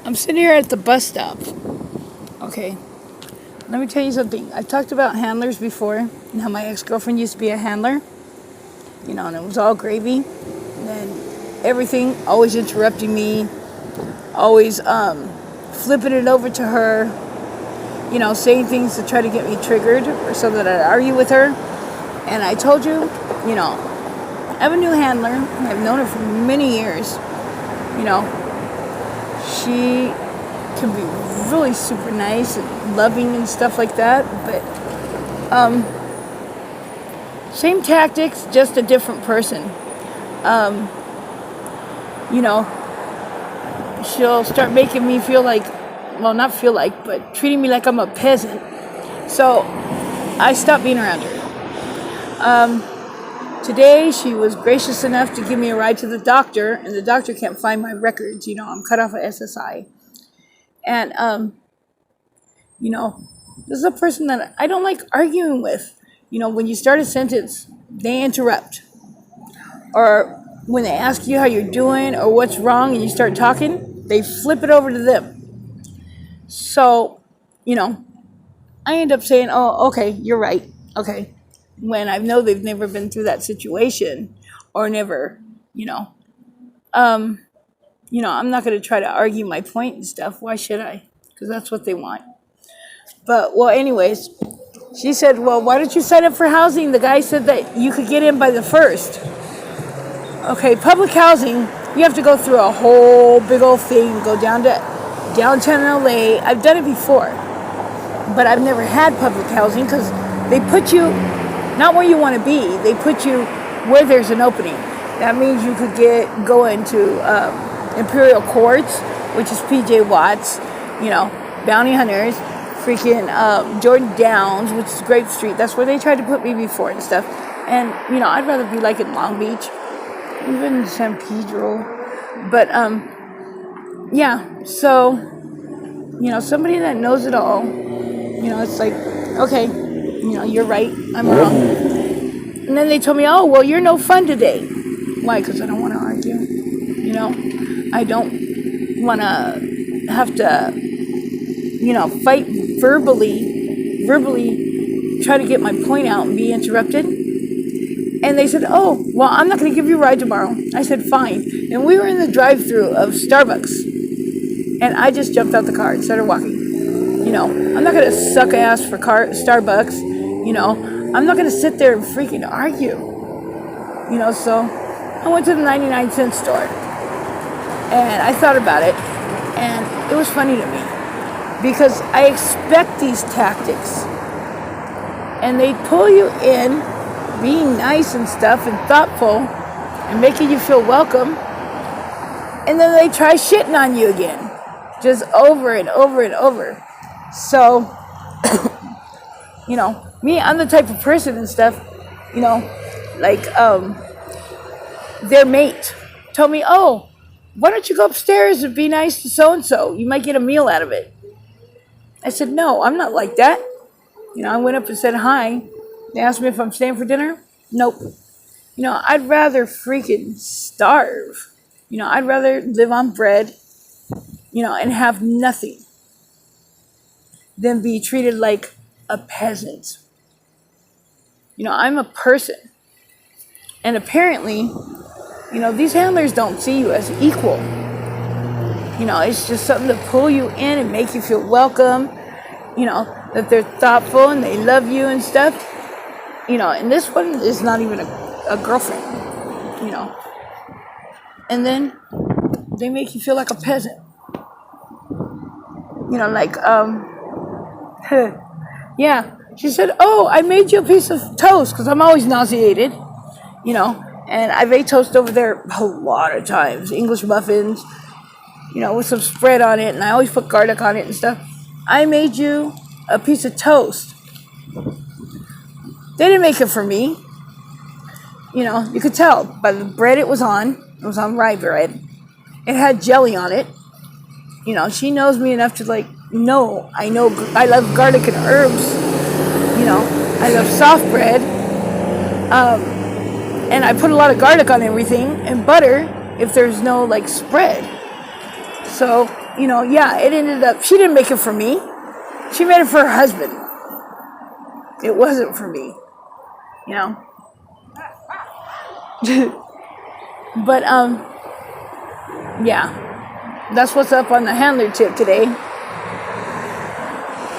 I'm sitting here at the bus stop. Okay, let me tell you something. I've talked about handlers before and how my ex-girlfriend used to be a handler. And it was all gravy. And then everything, always interrupting me, always flipping it over to her, saying things to try to get me triggered or so that I'd argue with her. And I told you, I have a new handler. I've known her for many years. She can be really super nice and loving and stuff like that, but same tactics, just a different person. You know, she'll start making me feel like, well, not feel like, but treating me like I'm a peasant. So I stopped being around her. Today, she was gracious enough to give me a ride to the doctor, and the doctor can't find my records. I'm cut off of SSI. And, this is a person that I don't like arguing with. When you start a sentence, they interrupt. Or when they ask you how you're doing or what's wrong and you start talking, they flip it over to them. So, I end up saying, oh, okay, you're right. Okay. When I know they've never been through that situation or never, I'm not going to try to argue my point and stuff. Why should I? Because that's what they want. But, well, anyways, she said, well, why don't you sign up for housing? The guy said that you could get in by the 1st. Okay, public housing, you have to go through a whole big old thing, go down to downtown LA. I've done it before, but I've never had public housing because they put you not where you want to be. They put you where there's an opening. That means you could go into Imperial Courts, which is PJ Watts, Bounty Hunters, freaking Jordan Downs, which is Grape Street. That's where they tried to put me before and stuff. And, I'd rather be like in Long Beach, even San Pedro. But, yeah, so, somebody that knows it all, it's like, okay, you're right, I'm wrong. And then they told me, oh, well, you're no fun today. Why? Because I don't want to argue. I don't want to have to, fight verbally try to get my point out and be interrupted. And they said, oh, well, I'm not going to give you a ride tomorrow. I said, fine. And we were in the drive-thru of Starbucks. And I just jumped out the car and started walking. I'm not going to suck ass for Starbucks. I'm not going to sit there and freaking argue. So I went to the 99-cent store. And I thought about it. And it was funny to me. Because I expect these tactics. And they pull you in, being nice and stuff and thoughtful and making you feel welcome. And then they try shitting on you again. Just over and over and over. So, me, I'm the type of person and stuff, like, their mate told me, oh, why don't you go upstairs and be nice to so-and-so? You might get a meal out of it. I said, no, I'm not like that. I went up and said hi. They asked me if I'm staying for dinner. Nope. I'd rather freaking starve. I'd rather live on bread, and have nothing than be treated like a peasant. I'm a person. And apparently, these handlers don't see you as equal. It's just something to pull you in and make you feel welcome. That they're thoughtful and they love you and stuff. And this one is not even a girlfriend. And then they make you feel like a peasant. Yeah. She said, oh, I made you a piece of toast because I'm always nauseated. And I've ate toast over there a lot of times. English muffins, with some spread on it. And I always put garlic on it and stuff. I made you a piece of toast. They didn't make it for me. You could tell by the bread it was on. It was on rye bread. It had jelly on it. She knows me enough to know I love garlic and herbs. I love soft bread. And I put a lot of garlic on everything and butter if there's no spread. So, you know, yeah, it ended up, she didn't make it for me. She made it for her husband. It wasn't for me, you know. But, yeah, that's what's up on the handler tip today.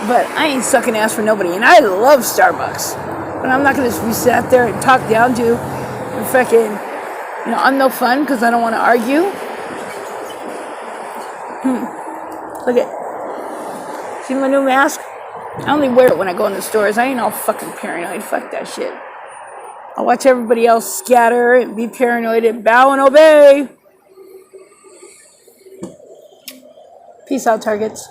But I ain't sucking ass for nobody, and I love Starbucks. But I'm not gonna be sat there and talk down to and fucking, you know, I'm no fun because I don't want to argue. Look at, see my new mask? I only wear it when I go in the stores. I ain't all fucking paranoid. Fuck that shit. I watch everybody else scatter and be paranoid and bow and obey. Peace out, targets.